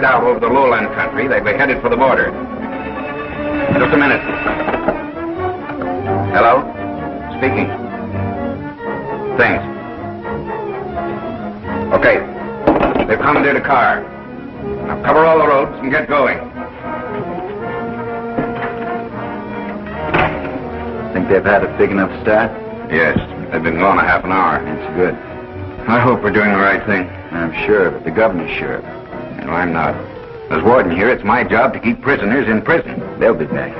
out over the lowland country. They'll be headed for the border. Just a minute. Hello? Speaking. Thanks. Okay. They've commandeered a car. Now cover all the roads and get going. Think they've had a big enough start? Yes. They've been gone a half an hour. That's good. I hope we're doing the right thing. I'm sure of it. The governor's sure of it. No, I'm not. As warden here, it's my job to keep prisoners in prison. They'll be back.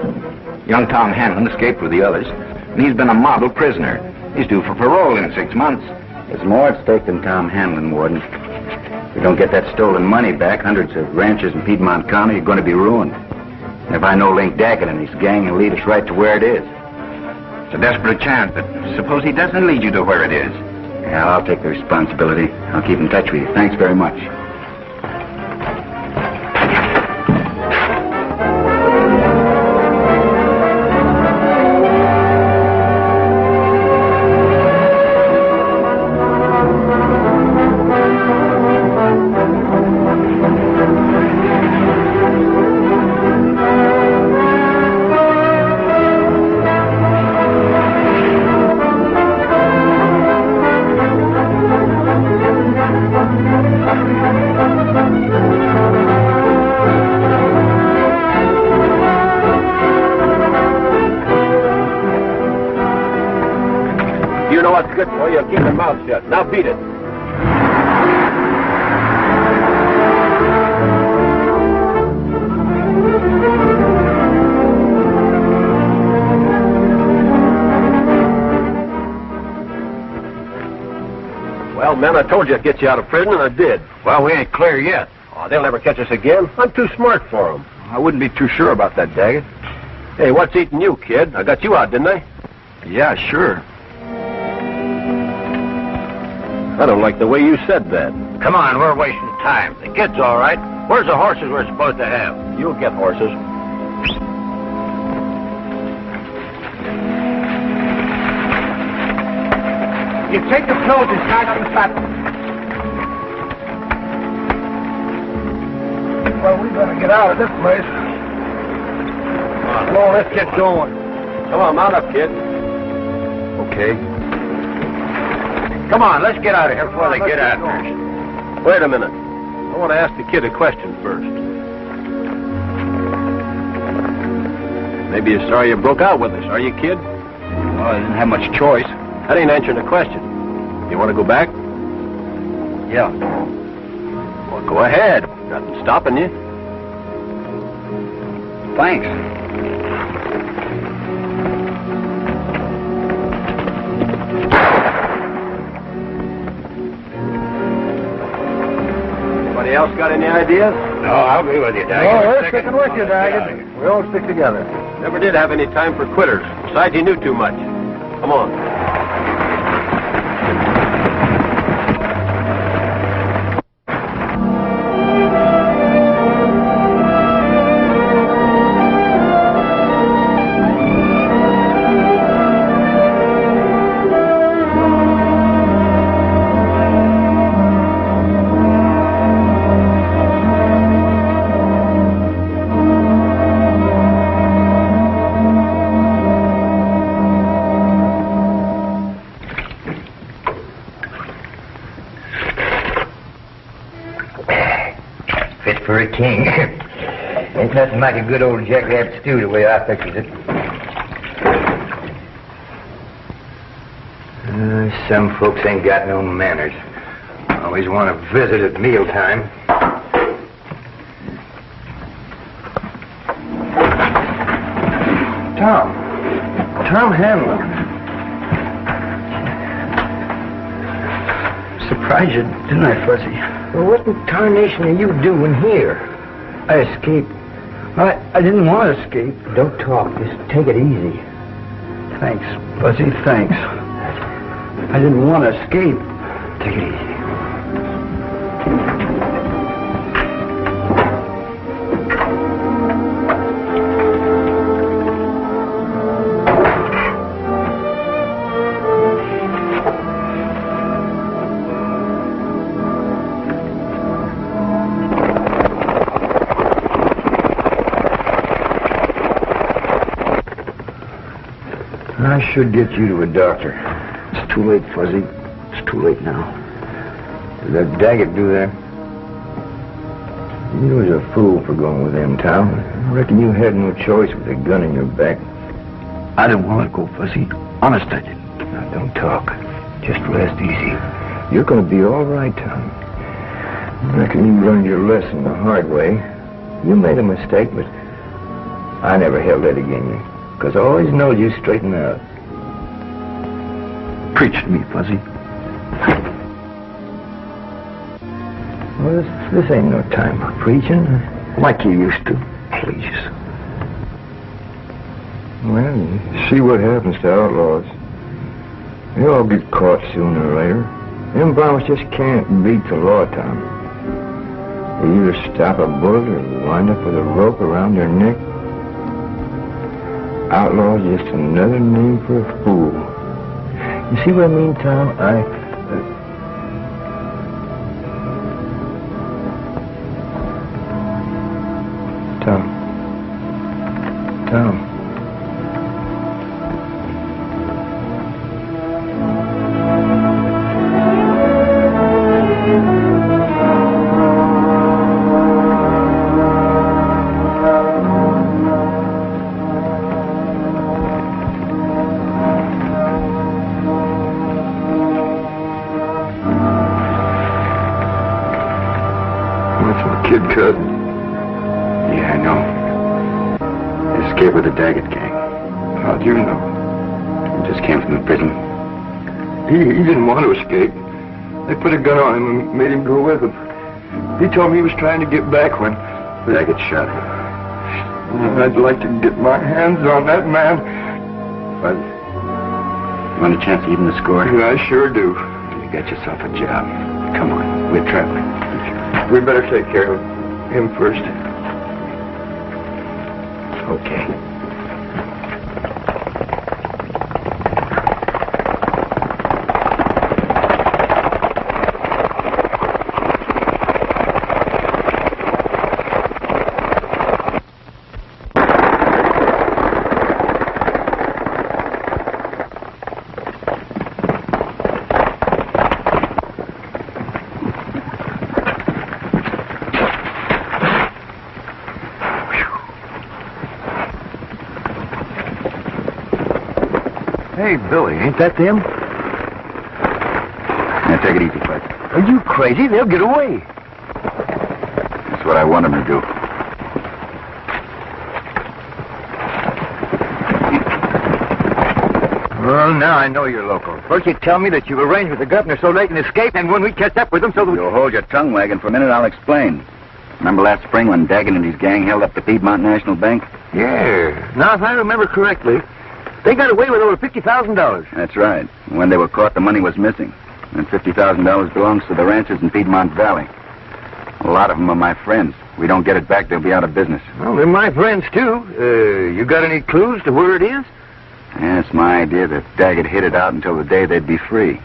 Young Tom Hanlon escaped with the others, and he's been a model prisoner. He's due for parole in 6 months. There's more at stake than Tom Hanlon, Warden. If we don't get that stolen money back, hundreds of ranchers in Piedmont County are going to be ruined. And if I know Link Daggett and his gang, he'll lead us right to where it is. It's a desperate chance, but suppose he doesn't lead you to where it is. Yeah, I'll take the responsibility. I'll keep in touch with you. Thanks very much. Good for you. Keep your mouth shut. Now beat it. Well, man, I told you I'd get you out of prison, and I did. Well, we ain't clear yet. Oh, they'll never catch us again. I'm too smart for them. I wouldn't be too sure about that, Daggett. Hey, what's eating you, kid? I got you out, didn't I? Yeah, sure. I don't like the way you said that. Come on, we're wasting time. The kid's all right. Where's the horses we're supposed to have? You'll get horses. You take the clothes and start some saddle. Well, we better get out of this place. Come on, let's get going. Come on, mount up, kid. Okay. Come on, let's get out of here before they get after us. Wait a minute. I want to ask the kid a question first. Maybe you're sorry you broke out with us, are you, kid? Well, I didn't have much choice. That ain't answering the question. You want to go back? Yeah. Well, go ahead. Nothing stopping you. Thanks. Anybody else got any ideas? No, I'll be with you, Daggett. Oh, we're sticking with you, Daggett. We all stick together. Never did have any time for quitters. Besides, he knew too much. Come on. For a king. Ain't nothing like a good old jackrabbit stew the way I pictures it. Some folks ain't got no manners. Always want to visit at mealtime. Tom Hanlon. Surprised you, didn't I, Fuzzy? Well, what in tarnation are you doing here? I escaped. I didn't want to escape. Don't talk. Just take it easy. Thanks, Fuzzy, thanks. I didn't want to escape. Take it easy. I should get you to a doctor. It's too late, Fuzzy. It's too late now. Did that Daggett do that? You was a fool for going with him, Tom. I reckon you had no choice with a gun in your back. I didn't want to go, Fuzzy. Honest, I didn't. Now, don't talk. Just rest easy. You're going to be all right, Tom. I reckon you learned your lesson the hard way. You made a mistake, but I never held that against you, because I always knowed you straighten out. Preach to me, Fuzzy. Well, this ain't no time for preaching, like you used to. Please. Well, you see what happens to outlaws. They all get caught sooner or later. Them bombs just can't beat the law, Tom. They either stop a bullet or wind up with a rope around their neck. Outlaw's just another name for a fool. You see what I mean, Tom? Tom. Kid cut. Yeah, I know. He escaped with the Daggett gang. How'd you know? He just came from the prison. He didn't want to escape. They put a gun on him and made him go with them. He told me he was trying to get back when Daggett shot him. I'd like to get my hands on that man. But you want a chance of even the score? Yeah, I sure do. You got yourself a job. Come on, we're traveling. We better take care of him first. Okay. Hey, Billy, ain't that them? Now, take it easy, Bud. Are you crazy? They'll get away. That's what I want them to do. Well, now I know you're local. First you tell me that you arranged with the governor so they can escape, and when we catch up with them so that we... You'll hold your tongue wagging for a minute, I'll explain. Remember last spring when Daggett and his gang held up the Piedmont National Bank? Yeah. Now, if I remember correctly, they got away with over $50,000. That's right. When they were caught, the money was missing. And $50,000 belongs to the ranchers in Piedmont Valley. A lot of them are my friends. If we don't get it back, they'll be out of business. Well, they're my friends, too. You got any clues to where it is? Yeah, it's my idea that Daggett hid it out until the day they'd be free.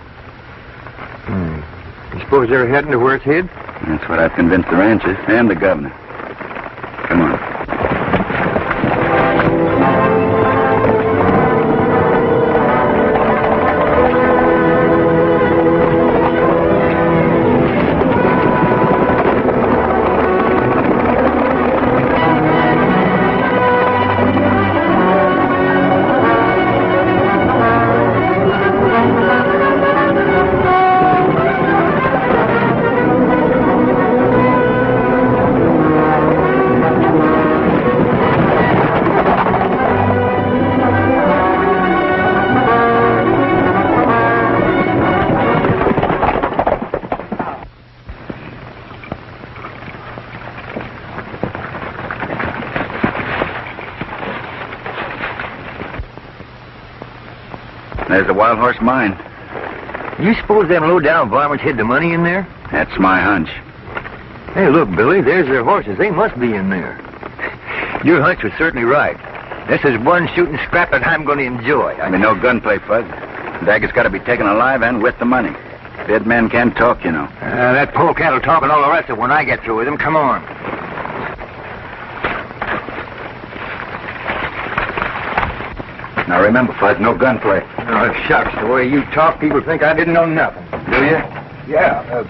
You suppose they're heading to where it's hid? That's what I've convinced the ranchers and the governor. Come on. There's the Wild Horse Mine. You suppose them low-down varmints hid the money in there? That's my hunch. Hey, look, Billy, there's their horses. They must be in there. Your hunch was certainly right. This is one shooting scrap that I'm going to enjoy. I mean, no gunplay, Fuzz. Daggett's got to be taken alive and with the money. Dead men can't talk, you know. That polecat will talk and all the rest of it when I get through with him. Come on. Now remember, Fuzz, no gunplay. Oh, shucks. The way you talk, people think I didn't know nothing. Do you? Yeah.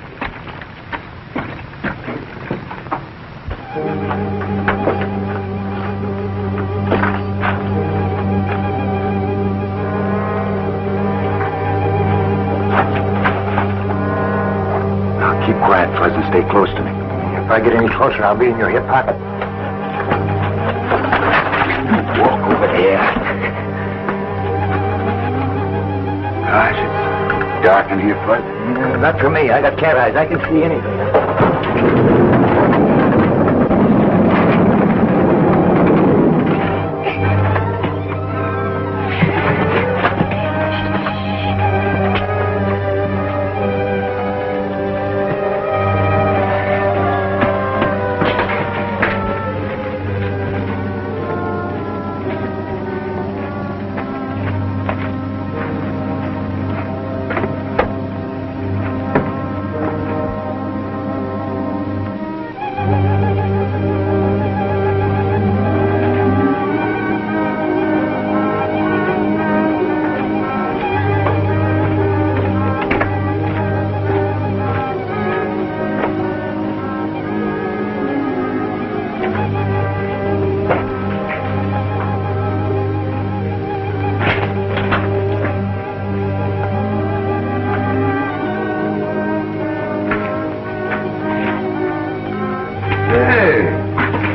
Now keep quiet, Fuzz, and stay close to me. If I get any closer, I'll be in your hip pocket. Walk over there. Gosh, it's dark in here, Fuzz. Not for me. I got cat eyes. I can see anything.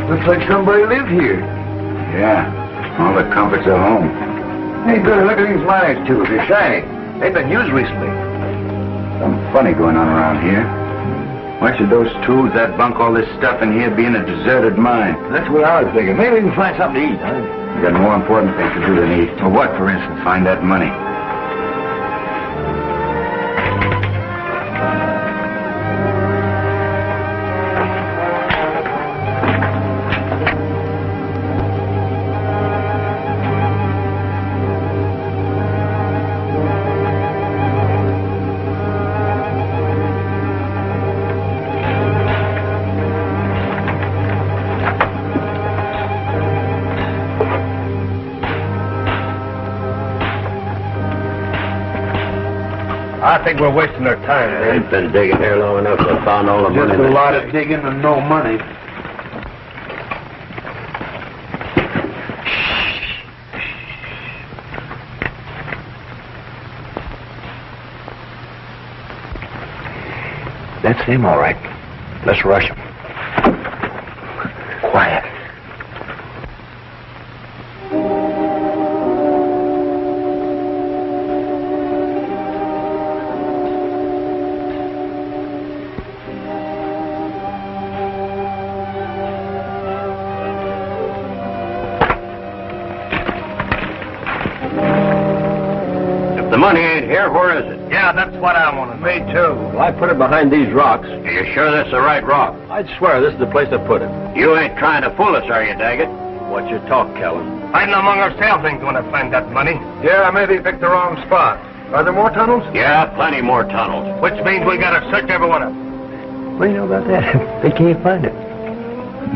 Looks like somebody lived here. Yeah, all the comforts of home. Hey, Billy, look at these lights, too. They're shiny. They've been used recently. Something funny going on around here. Why should those tools, that bunk, all this stuff in here be in a deserted mine? That's what I was thinking. Maybe we can find something to eat, huh? We got more important things to do than eat. Well, what, for instance? Find that money. I think we're wasting our time. Ain't been digging here long enough to found all the money. Just a lot of digging and no money. That's him, all right. Let's rush him. Quiet. The money ain't here. Where is it? Yeah, that's what I want to know. Me, too. Well, I put it behind these rocks. Are you sure that's the right rock? I'd swear this is the place I put it. You ain't trying to fool us, are you, Daggett? What's your talk, Kellen? Hiding among ourselves ain't going to find that money. Yeah, maybe picked the wrong spot. Are there more tunnels? Yeah, plenty more tunnels. Which means we got to search every one of them. What do you know about that? They can't find it.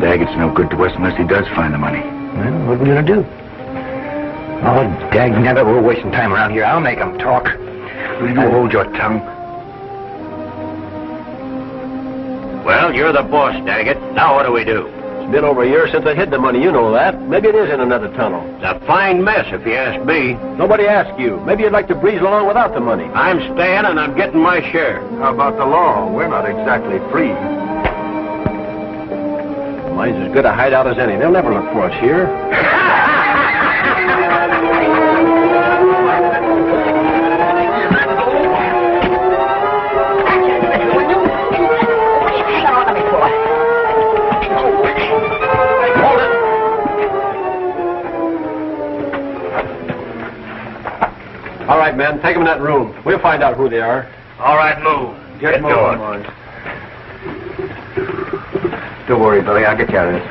Daggett's no good to us unless he does find the money. Well, what are we going to do? Oh, dag nabbit, we're wasting time around here. I'll make them talk. Will you hold your tongue? Well, you're the boss, Daggett. Now what do we do? It's been over a year since I hid the money. You know that. Maybe it is in another tunnel. It's a fine mess, if you ask me. Nobody asked you. Maybe you'd like to breeze along without the money. I'm staying, and I'm getting my share. How about the law? We're not exactly free. Mine's as good a hideout as any. They'll never look for us here. All right, men, take them in that room. We'll find out who they are. All right, move. Get going. Don't worry, Billy. I'll get you out of this.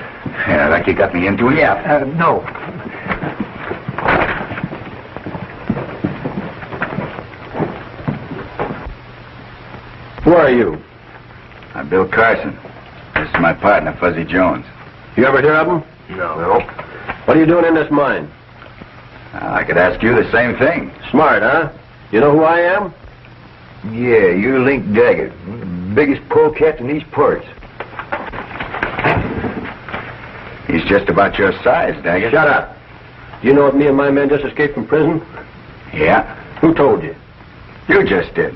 Yeah, like you got me into it? Yeah, no. Who are you? I'm Bill Carson. This is my partner, Fuzzy Jones. You ever hear of them? No. What are you doing in this mine? I could ask you the same thing. Smart, huh? You know who I am? Yeah, you're Link Daggett, one of the biggest polecats in these parts. He's just about your size, Daggett. Shut up. You know if me and my men just escaped from prison? Yeah, Who told you? you just did.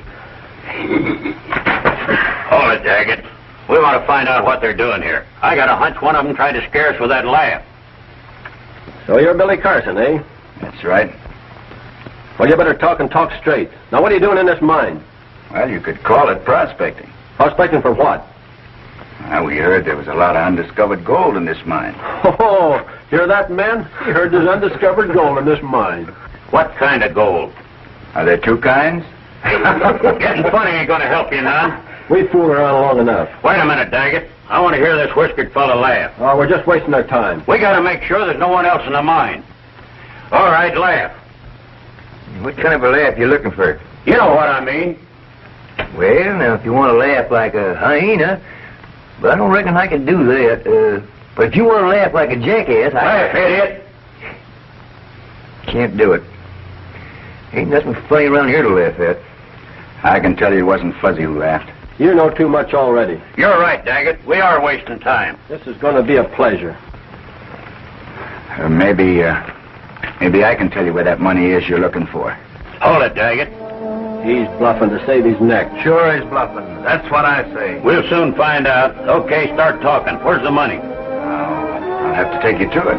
Hold it, Daggett. We want to find out what they're doing here. I got a hunch one of them tried to scare us with that laugh. So you're Billy Carson, eh? That's right. Well, you better talk and talk straight. Now, what are you doing in this mine? Well, you could call it prospecting. Prospecting for what? Well, we heard there was a lot of undiscovered gold in this mine. Oh, hear that, man? He heard there's undiscovered gold in this mine. What kind of gold? Are there two kinds? Getting funny ain't going to help you none. We fooled around long enough. Wait a minute, Daggett. I want to hear this whiskered fella laugh. Oh, we're just wasting our time. We got to make sure there's no one else in the mine. All right, laugh. What kind of a laugh you looking for? You know what I mean. Well, now, if you want to laugh like a hyena, but I don't reckon I can do that. But if you want to laugh like a jackass, Laugh, idiot. Can't do it. Ain't nothing funny around here to laugh at. I can tell you it wasn't Fuzzy who laughed. You know too much already. You're right, Daggett. We are wasting time. This is going to be a pleasure. Maybe I can tell you where that money is you're looking for. Hold it, Daggett. He's bluffing to save his neck. Sure he's bluffing. That's what I say. We'll soon find out. Okay, start talking. Where's the money? I'll have to take you to it.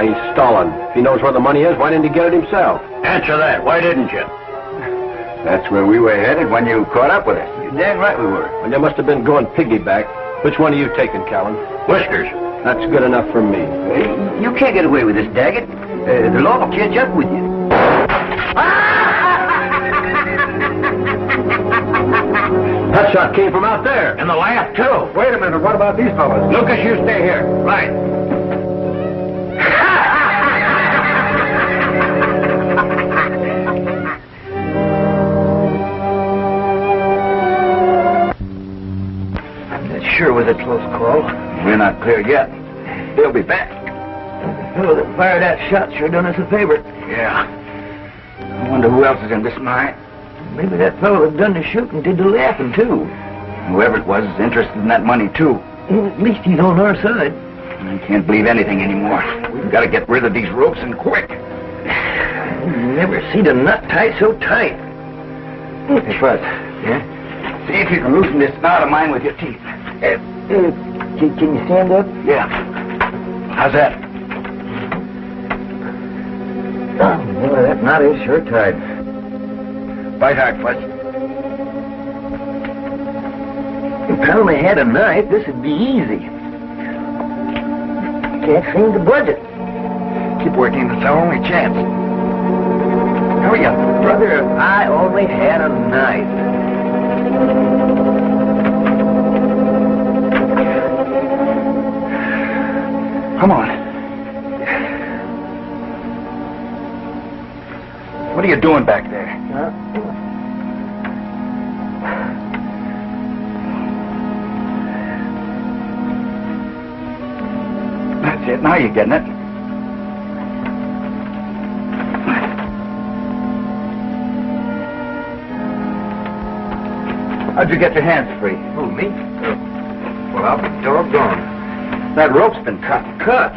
He's stalling. If he knows where the money is, why didn't he get it himself? Answer that. Why didn't you? That's where we were headed when you caught up with us. You're damn right we were. Well, you must have been going piggyback. Which one are you taking, Callan? Whiskers. That's good enough for me. You can't get away with this, Daggett. The law will catch up with you. That shot came from out there. And the laugh, too. Wait a minute. What about these fellas? Lucas, you stay here. Right. That sure was a close call. We're not clear yet. He'll be back. The fellow that fired that shot sure done us a favor. Yeah. I wonder who else is in this mine. Maybe that fellow that done the shooting did the laughing, too. Whoever it was is interested in that money, too. Well, at least he's on our side. I can't believe anything anymore. We've got to get rid of these ropes and quick. Never seen a nut tie so tight. Hey, Fuzz. Yeah? See if you can loosen this knot of mine with your teeth. Can you stand up? Yeah. How's that? Oh, well, that knot is sure tight. Bite hard, Fuzz. If I only had a knife, this would be easy. Can't seem to budge it. Keep working. It's our only chance. Hurry up. Brother, if I only had a knife. Come on. What are you doing back there? That's it. Now you're getting it. How'd you get your hands free? Who, me? Well, I'll be doggone. That rope's been cut. Cut?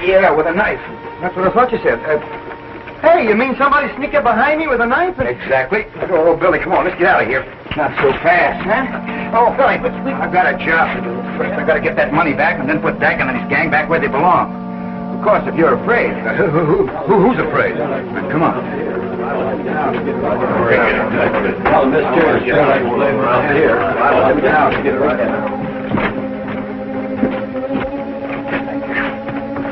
Yeah, with a knife. That's what I thought you said. Hey, you mean somebody sneaked up behind me with a knife? Exactly. Oh, Billy, come on. Let's get out of here. Not so fast, huh? Oh, Billy, but I've got a job to do. First, I've got to get that money back and then put Daggett and his gang back where they belong. Of course, if you're afraid. Who's afraid? Then come on. Well, Mr. around here. I'll get down. Get right down.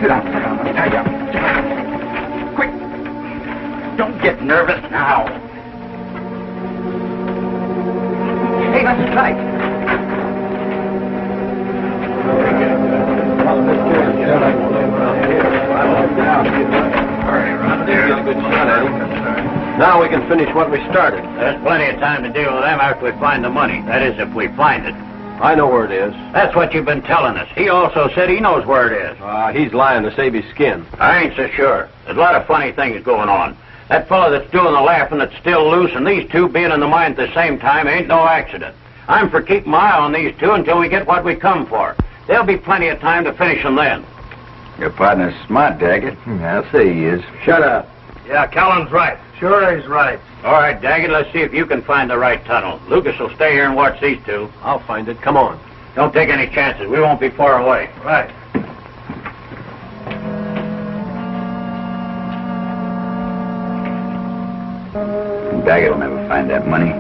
Sit down. I'll tie you up. Quick. Don't get nervous now. Hey, that's tight. Now we can finish what we started. There's plenty of time to deal with them after we find the money. That is, if we find it. I know where it is. That's what you've been telling us. He also said he knows where it is. He's lying to save his skin. I ain't so sure. There's a lot of funny things going on. That fellow that's doing the laughing that's still loose, and these two being in the mine at the same time ain't no accident. I'm for keeping my eye on these two until we get what we come for. There'll be plenty of time to finish them then. Your partner's smart, Daggett. I'll say he is. Shut up. Yeah, Callan's right. Sure he's right. All right, Daggett, let's see if you can find the right tunnel. Lucas will stay here and watch these two. I'll find it. Come on. Don't take any chances. We won't be far away. Right. Daggett will never find that money.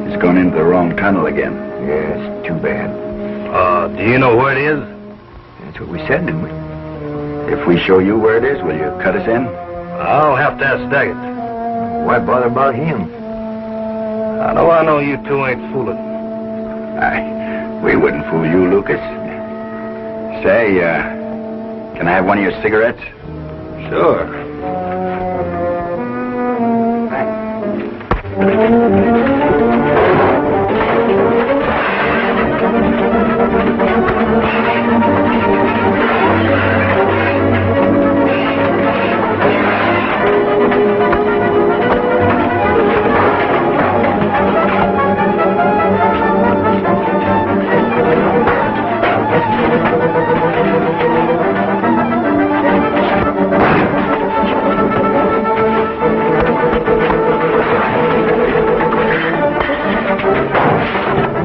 He's gone into the wrong tunnel again. Yeah, it's too bad. Do you know where it is? That's what we said, didn't we? If we show you where it is, will you cut us in? I'll have to ask Daggett. Why bother about him? I know you two ain't fooling. We wouldn't fool you, Lucas. Say, can I have one of your cigarettes? Sure.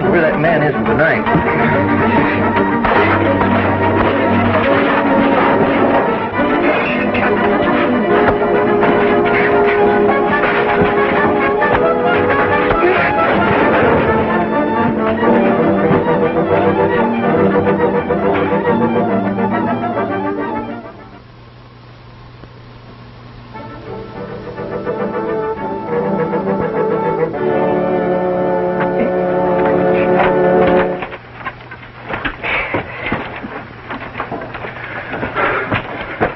Where that man is with the knife.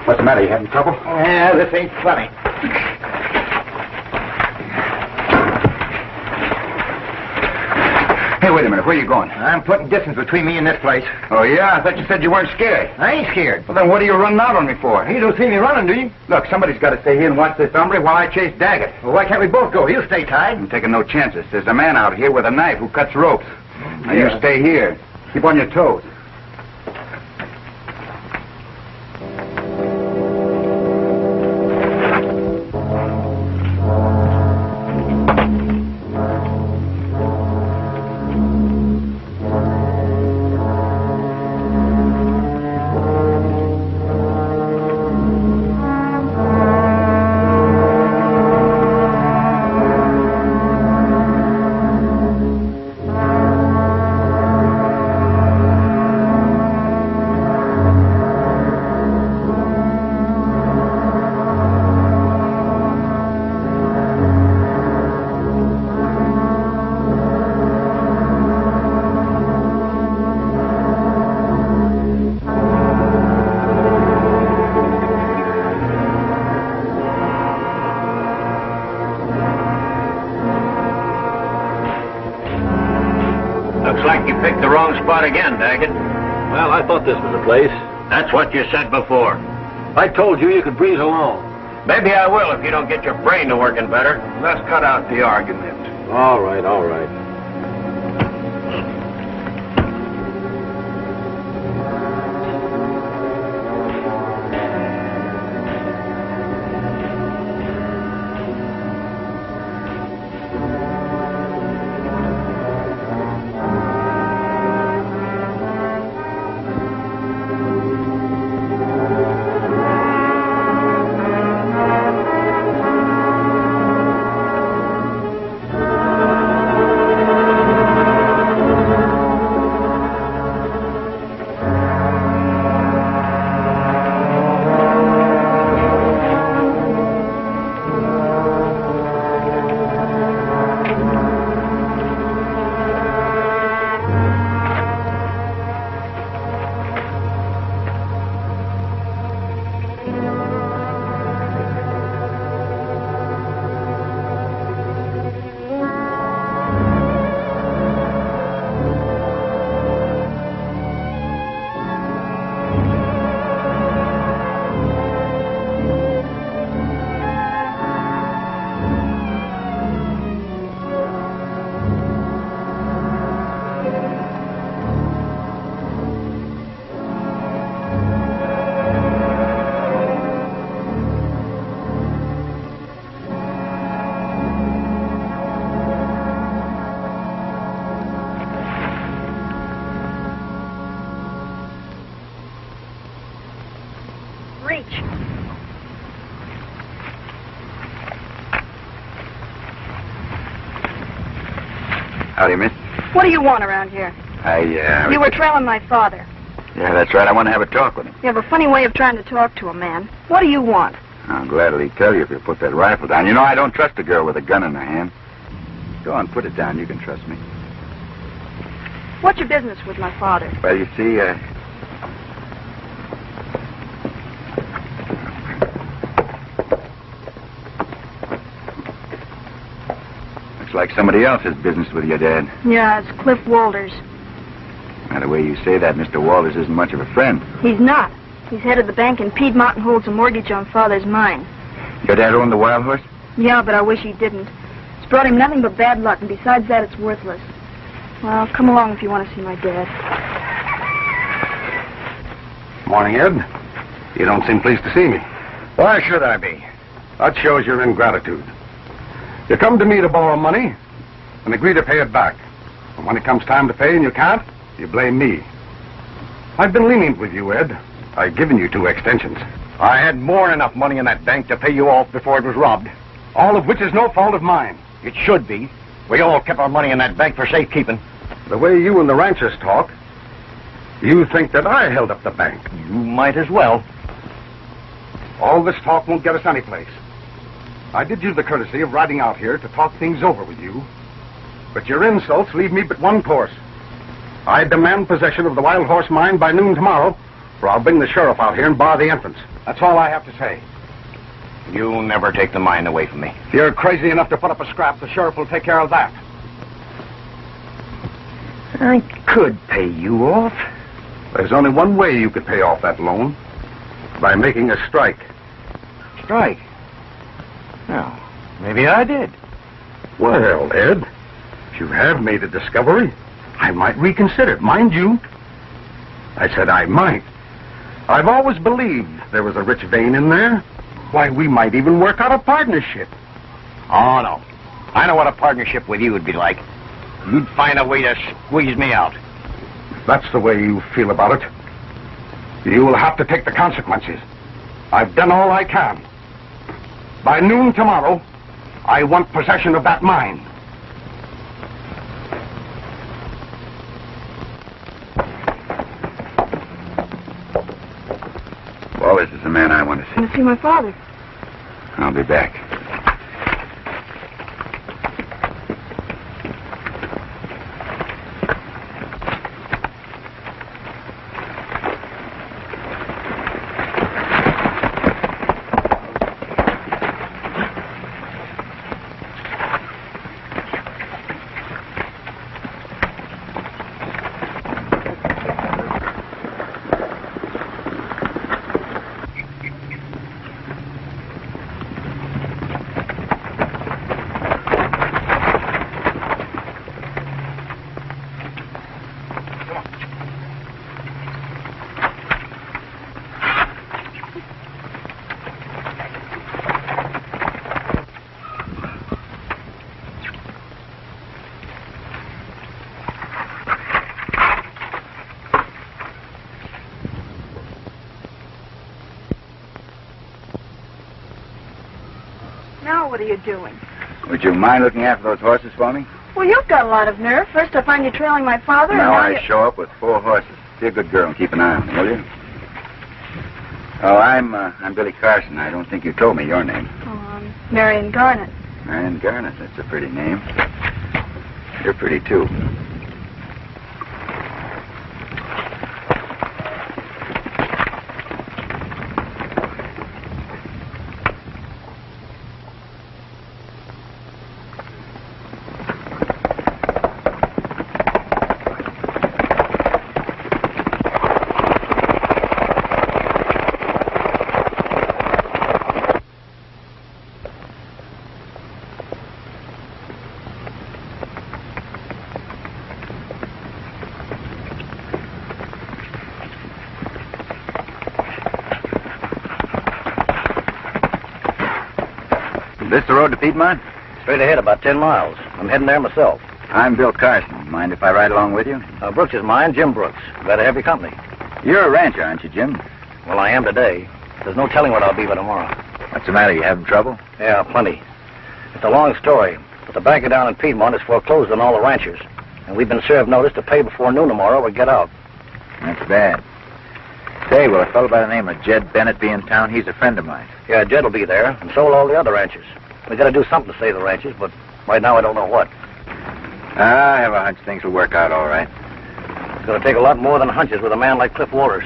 What's the matter? You having trouble? Yeah, this ain't funny. Hey, wait a minute. Where are you going? I'm putting distance between me and this place. Oh, yeah? I thought you said you weren't scared. I ain't scared. Well, then what are you running out on me for? You don't see me running, do you? Look, somebody's got to stay here and watch this hombre while I chase Daggett. Well, why can't we both go? He'll stay tied. I'm taking no chances. There's a man out here with a knife who cuts ropes. Now, Yeah. you stay here. Keep on your toes. Looks like you picked the wrong spot again, Daggett. Well, I thought this was the place. That's what you said before. I told you you could breeze along. Maybe I will if you don't get your brain to working better. Let's cut out the argument. All right, all right. reach. Howdy, miss. What do you want around here? You were trailing my father. Yeah, that's right. I want to have a talk with him. You have a funny way of trying to talk to a man. What do you want? I'll gladly tell you if you put that rifle down. You know, I don't trust a girl with a gun in her hand. Go on, put it down. You can trust me. What's your business with my father? Well, you see, looks like somebody else has business with your dad. Yeah, it's Cliff Walters. Now, the way you say that, Mr. Walters isn't much of a friend. He's not. He's head of the bank in Piedmont and holds a mortgage on Father's mine. Your dad owned the Wild Horse? Yeah, but I wish he didn't. It's brought him nothing but bad luck, and besides that, it's worthless. Well, come along if you want to see my dad. Morning, Ed. You don't seem pleased to see me. Why should I be? That shows your ingratitude. You come to me to borrow money and agree to pay it back. And when it comes time to pay and you can't, you blame me. I've been lenient with you, Ed. I've given you 2 extensions. I had more than enough money in that bank to pay you off before it was robbed. All of which is no fault of mine. It should be. We all kept our money in that bank for safekeeping. The way you and the ranchers talk, you think that I held up the bank. You might as well. All this talk won't get us anyplace. I did you the courtesy of riding out here to talk things over with you. But your insults leave me but one course. I demand possession of the Wild Horse mine by noon tomorrow, or I'll bring the sheriff out here and bar the entrance. That's all I have to say. You'll never take the mine away from me. If you're crazy enough to put up a scrap, the sheriff will take care of that. I could pay you off. There's only one way you could pay off that loan. By making a strike. Strike? Well, maybe I did. Well, Ed, if you have made a discovery, I might reconsider it. Mind you, I said I might. I've always believed there was a rich vein in there. Why, we might even work out a partnership. Oh, no. I know what a partnership with you would be like. You'd find a way to squeeze me out. If that's the way you feel about it, you will have to take the consequences. I've done all I can. By noon tomorrow, I want possession of that mine. Wallace is the man I want to I see. want to see my father. I'll be back. Now what are you doing? Would you mind looking after those horses for me? Well, you've got a lot of nerve. First I find you trailing my father, Now and I show up with 4 horses. Be a good girl and keep an eye on them, will you? Oh, I'm Billy Carson. I don't think you told me your name. Oh, I'm Marion Garnett. Marion Garnett. That's a pretty name. You're pretty, too. This the road to Piedmont? Straight ahead, about 10 miles. I'm heading there myself. I'm Bill Carson. Mind if I ride along with you? Brooks is mine, Jim Brooks. Glad to have your company. You're a rancher, aren't you, Jim? Well, I am today. There's no telling what I'll be by tomorrow. What's the matter? You having trouble? Yeah, plenty. It's a long story, but the banker down in Piedmont has foreclosed on all the ranchers. And we've been served notice to pay before noon tomorrow or get out. That's bad. Say, will a fellow by the name of Jed Bennett be in town? He's a friend of mine. Yeah, Jed will be there, and so will all the other ranchers. We got to do something to save the ranchers, but right now I don't know what. I have a hunch things will work out all right. It's going to take a lot more than hunches with a man like Cliff Walters.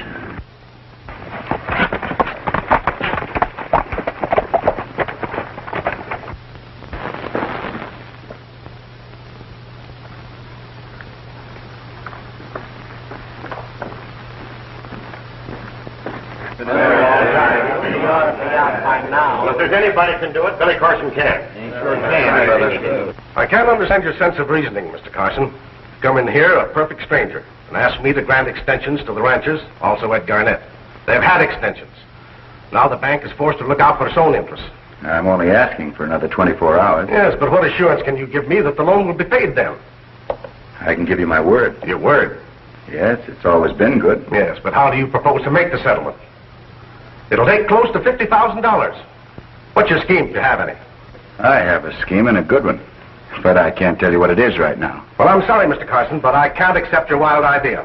Well, if there's anybody can do it, Billy Carson can. I can't understand your sense of reasoning, Mr. Carson. Come in here, a perfect stranger, and ask me to grant extensions to the ranchers, also Ed Garnett. They've had extensions. Now the bank is forced to look out for its own interests. I'm only asking for another 24 hours. Yes, but what assurance can you give me that the loan will be paid then? I can give you my word. Your word? Yes, it's always been good. Yes, but how do you propose to make the settlement? It'll take close to $50,000. What's your scheme, if you have any? I have a scheme and a good one. But I can't tell you what it is right now. Well, I'm sorry, Mr. Carson, but I can't accept your wild idea.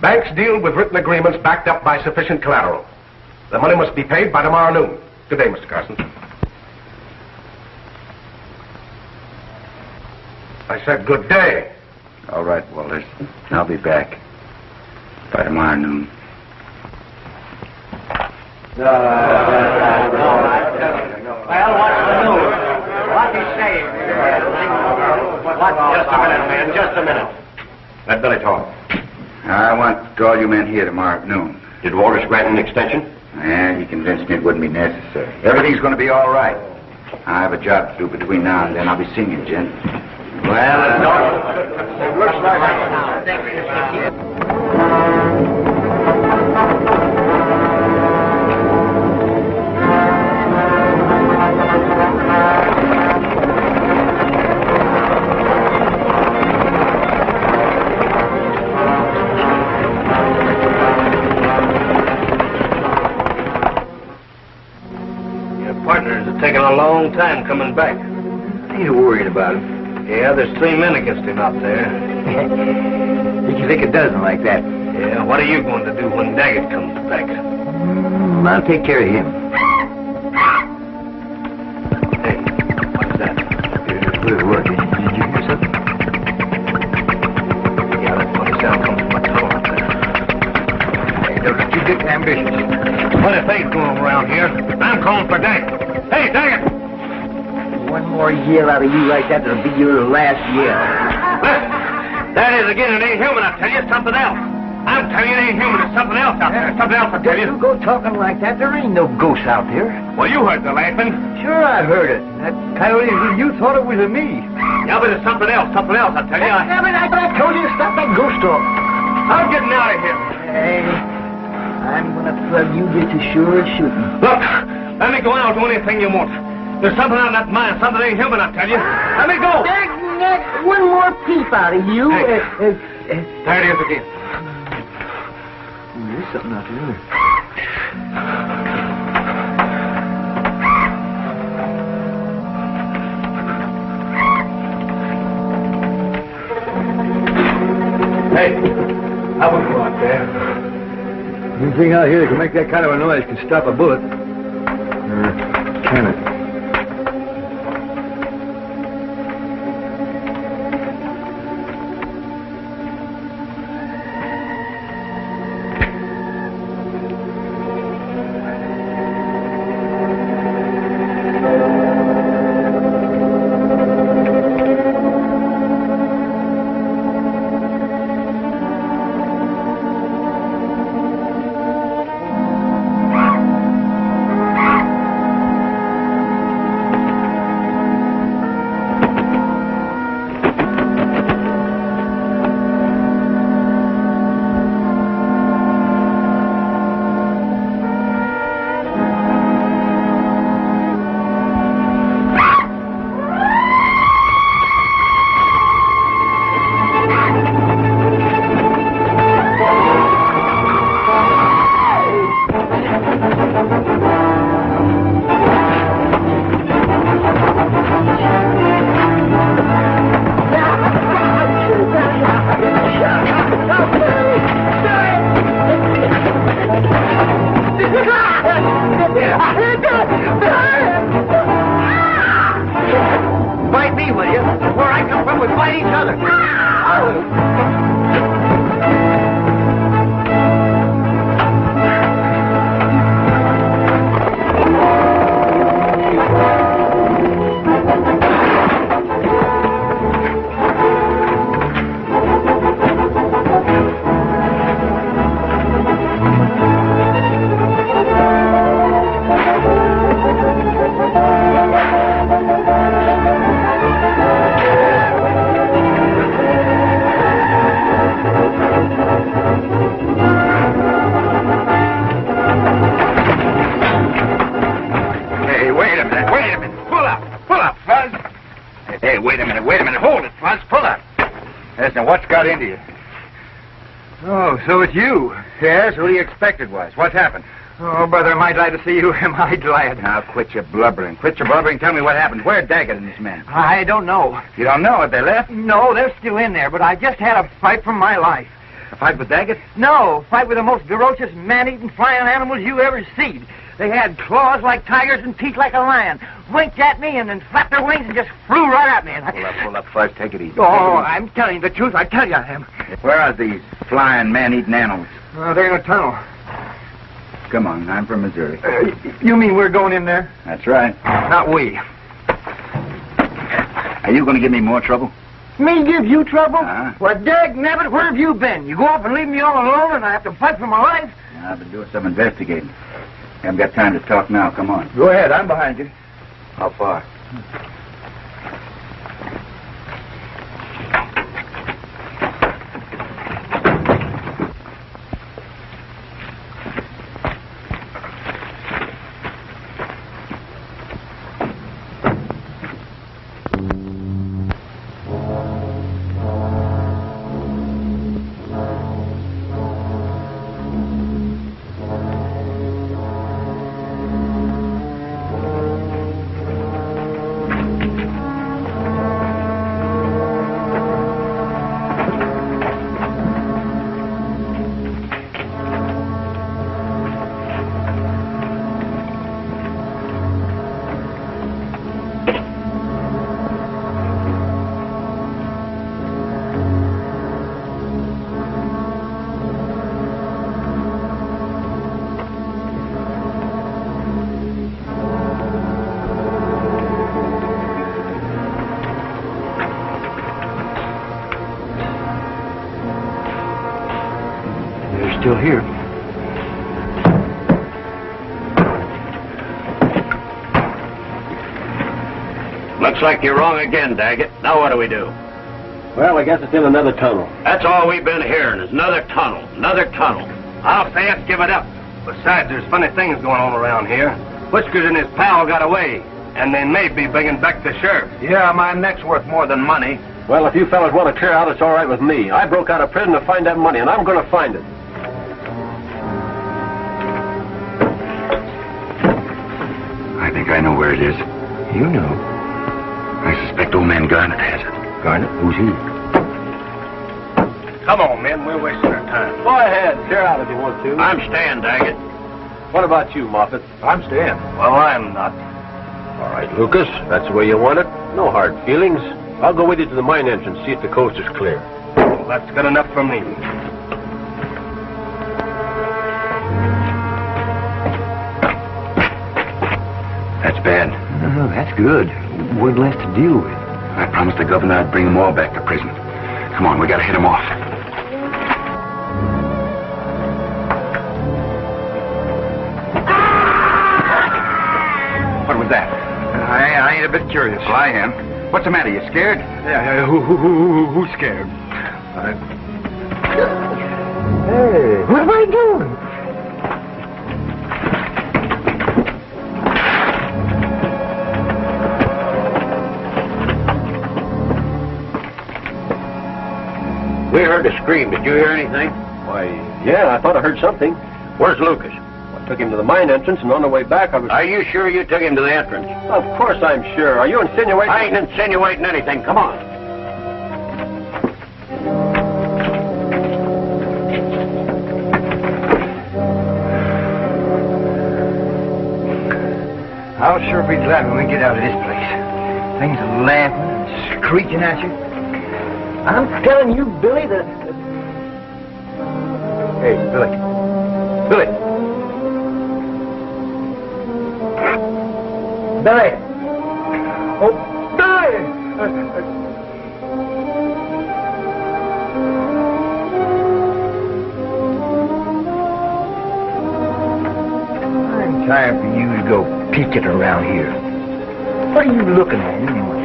Banks deal with written agreements backed up by sufficient collateral. The money must be paid by tomorrow noon. Good day, Mr. Carson. I said good day. All right, Walters. I'll be back by tomorrow noon. Well, what's the news? What's he saying? Just a minute, man. Just a minute. Let Billy talk. I want all you men here tomorrow at noon. Did Walters grant an extension? And he convinced me it wouldn't be necessary. Everything's going to be all right. I have a job to do between now and then. I'll be seeing you, Jen. Well, it looks like taking a long time coming back. Ain't you worried about him? Yeah, there's 3 men against him out there. Did you think a dozen like that? Yeah, what are you going to do when Daggett comes back? I'll take care of him. Hey, what's that? What? Did you hear something? Yeah, that funny sound comes from my tunnel up there. Hey, don't you get ambitious. What if things going around here? I'm calling for Daggett. Hey, Daggett! One more yell out of you like that, that'll be your last yell. Listen, that is again, it ain't human, I tell you, it's something else. I'm telling you, it ain't human, it's something else out there. Something else, I tell you. You go talking like that, there ain't no ghosts out there. Well, you heard the laughing. Sure, I heard it. That coyote, you thought it was me. Yeah, but it's something else, I tell you. I told you to stop that ghost talk. I'm getting out of here. Hey, I'm gonna plug you just as sure as shooting. Look, let me go out and do anything you want. There's something on that mind, something ain't human, I tell you. Let me go. One more peep out of you. Hey. There it is again. There's something out there. Hey, I wouldn't go out there. Anything out here that can make that kind of a noise can stop a bullet. Can it? fight each other. Hey, wait a minute. Pull up, Fuzz. Hey, wait a minute. Hold it, Fuzz. Pull up. Listen, what's got into you? Oh, so it's you. Yes, who do you expect it was? What's happened? Oh, brother, am I glad to see you? Am I glad? Now, quit your blubbering. Tell me what happened. Where'd Daggett and his men? I don't know. You don't know if they left? No, they're still in there, but I just had a fight for my life. A fight with Daggett? No, fight with the most ferocious, man-eating flying animals you ever seen. They had claws like tigers and teeth like a lion. Winked at me and then flapped their wings and just flew right at me. Pull up, Fuzz. Take it easy. Oh, I'm telling you the truth. I tell you I am. Where are these flying, man-eating animals? They're in a tunnel. Come on, I'm from Missouri. You mean we're going in there? That's right. Not we. Are you going to give me more trouble? Me give you trouble? Uh-huh. Well, dag nabbit, where have you been? You go off and leave me all alone and I have to fight for my life? I've been doing some investigating. Haven't got time to talk now. Come on. Go ahead, I'm behind you. How far? Still here. Looks like you're wrong again, Daggett. Now what do we do? Well, I guess it's in another tunnel. That's all we've been hearing is another tunnel. I'll say let's give it up. Besides, there's funny things going on around here. Whiskers and his pal got away, and they may be bringing back the sheriff. Yeah, my neck's worth more than money. Well, if you fellas want to clear out, it's all right with me. I broke out of prison to find that money, and I'm going to find it. I think I know where it is. You know. I suspect old man Garnett has it. Garnett? Who's he? Come on, men. We're wasting our time. Go ahead. Clear out if you want to. I'm staying, Daggett. What about you, Moffat? I'm staying. Well, I'm not. All right, Lucas. That's the way you want it. No hard feelings. I'll go with you to the mine entrance, see if the coast is clear. Well, that's good enough for me. That's bad. No, that's good. One less to deal with. I promised the governor I'd bring them all back to prison. Come on, we gotta hit them off. What was that? I ain't a bit curious. Well, I am. What's the matter? You scared? Yeah, who's scared? Hey, what am I doing? We heard a scream. Did you hear anything? Why, yeah, I thought I heard something. Where's Lucas? I took him to the mine entrance, and on the way back, I was... Are you sure you took him to the entrance? Of course I'm sure. Are you insinuating... I ain't insinuating anything. Come on. I'll sure be glad when we get out of this place. Things are laughing and screeching at you. I'm telling you, Billy, that... Hey, Billy. Billy. Billy. Oh, Billy! Time for you to go peeking around here. What are you looking at anyway?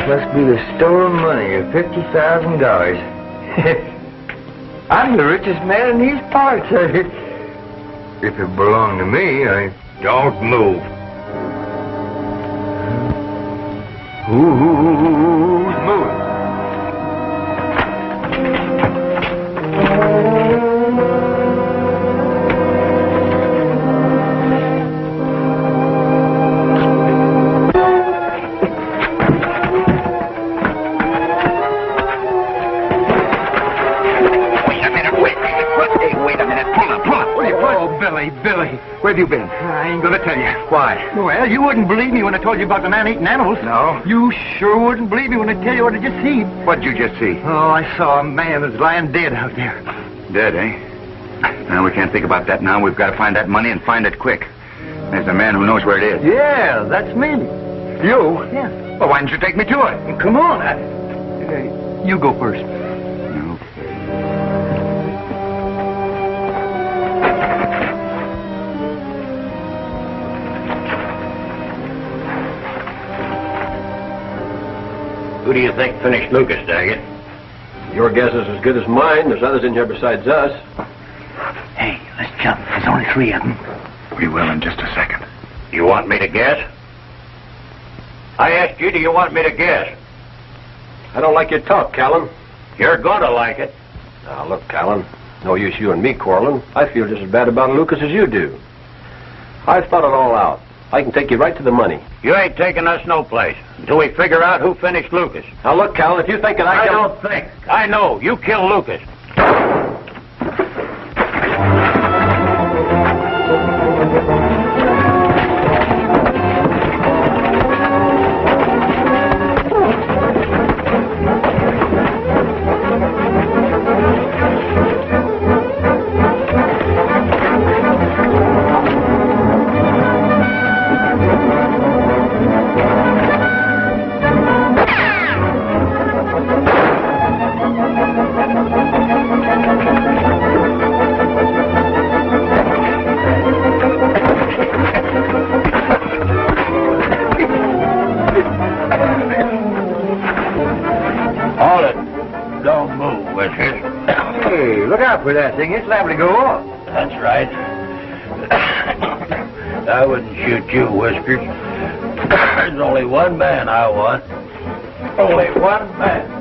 Must be the store of money of $50,000. I'm the richest man in these parts. If it belonged to me, I... Don't move. Who's moving? Billy, where have you been? I ain't gonna tell you. Why? Well, you wouldn't believe me when I told you about the man-eating animals. No? You sure wouldn't believe me when I tell you what I just seen. What'd you just see? Oh, I saw a man that's lying dead out there. Dead, eh? No, we can't think about that now. We've got to find that money and find it quick. There's a man who knows where it is. Yeah, that's me. You? Yeah. Well, why didn't you take me to it? Come on. You go first. Who do you think finished Lucas, Daggett? Your guess is as good as mine. There's others in here besides us. Hey, let's jump. There's only 3 of them. We will in just a second. You want me to guess? I asked you, do you want me to guess? I don't like your talk, Callan. You're gonna like it. Now, look, Callan. No use you and me quarreling. I feel just as bad about Lucas as you do. I've thought it all out. I can take you right to the money. You ain't taking us no place until we figure out who finished Lucas. Now, look, Callan, if you think that I don't think. I know. You killed Lucas. For that thing, it's liable to go off. That's right. I wouldn't shoot you, Whiskers. There's only one man I want. Only one man.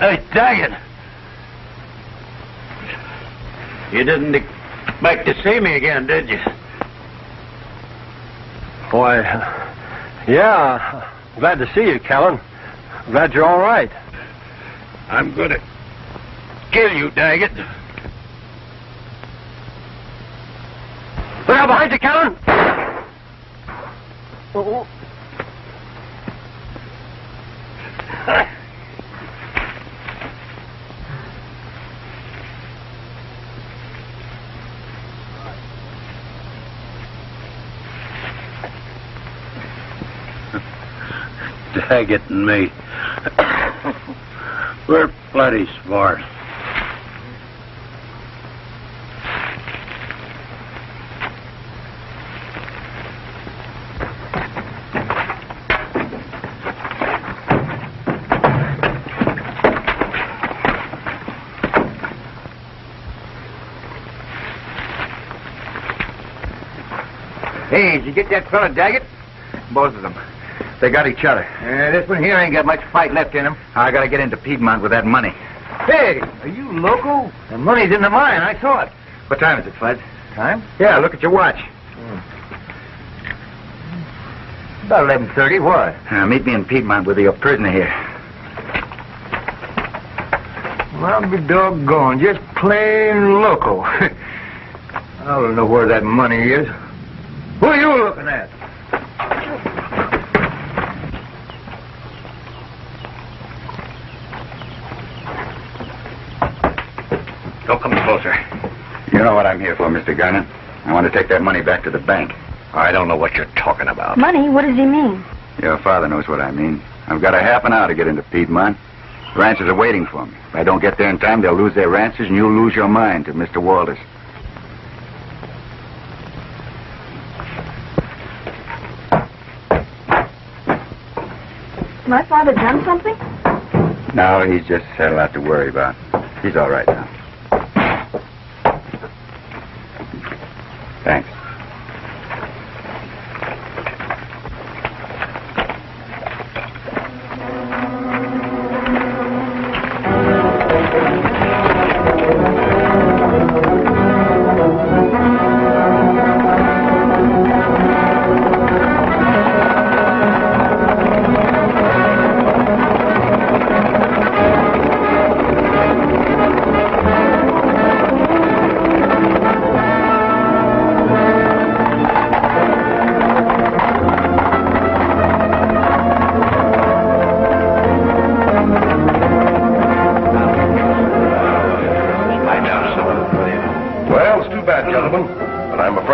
Hey, Daggett. You didn't expect to see me again, did you? Why, yeah. Glad to see you, Callan. Glad you're all right. I'm going to kill you, Daggett. Look out behind you, Callan! Oh. Daggett and me. We're plenty smart. Hey, did you get that fella Daggett? Both of them. They got each other. This one here ain't got much fight left in him. I gotta get into Piedmont with that money. Hey, are you loco? The money's in the mine. I saw it. What time is it, Fud? Time? Yeah, look at your watch. About 11:30. What? Meet me in Piedmont with your prisoner here. Well, I'll be doggone. Just plain loco. I don't know where that money is. Who are you looking at? Don't come closer. You know what I'm here for, Mr. Garner. I want to take that money back to the bank. I don't know what you're talking about. Money? What does he mean? Your father knows what I mean. I've got a half an hour to get into Piedmont. The ranchers are waiting for me. If I don't get there in time, they'll lose their ranches, and you'll lose your mine to Mr. Walters. My father done something? No, he's just had a lot to worry about. He's all right now. Thanks.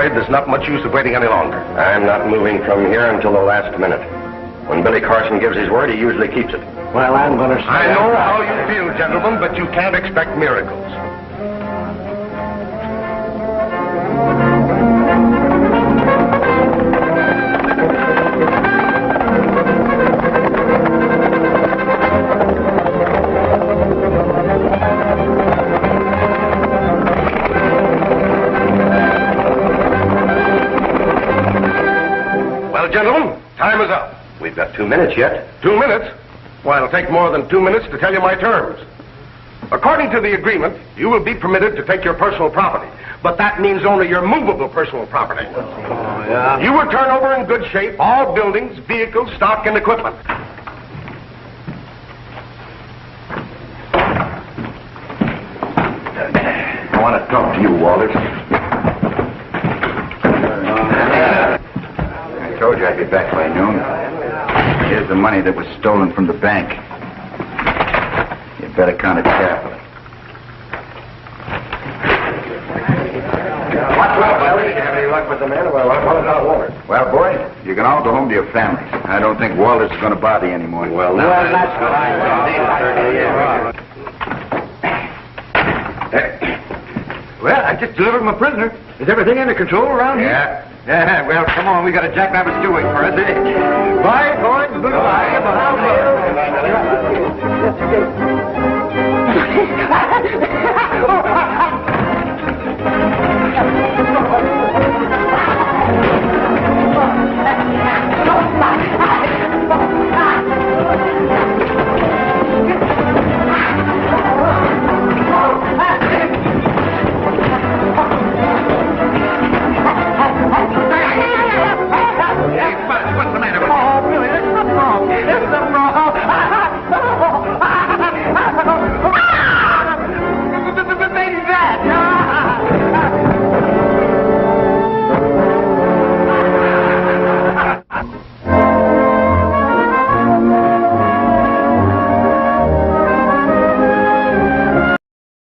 There's not much use of waiting any longer. I'm not moving from here until the last minute. When Billy Carson gives his word, he usually keeps it. Well, I'm going to say... I know how you feel, gentlemen, but you can't expect miracles. Gentlemen, time is up. We've got 2 minutes yet. 2 minutes? Why, it'll take more than 2 minutes to tell you my terms. According to the agreement, you will be permitted to take your personal property, but that means only your movable personal property. Oh, yeah. You will turn over in good shape all buildings, vehicles, stock, and equipment. I want to talk to you, Walters. I told you I'd be back by noon. Here's the money that was stolen from the bank. You better count it carefully. What's up, Billy? Did you have any luck with the man? Well, what about Walters? Well, boy, you can all go home to your families. I don't think Walters is going to bother you anymore. Well, that's fine. Well, I just delivered my prisoner. Is everything under control around here? Yeah. Yeah, well, come on. We got a jackrabbit stew waiting for us. Bye, boys. Goodbye. Bye.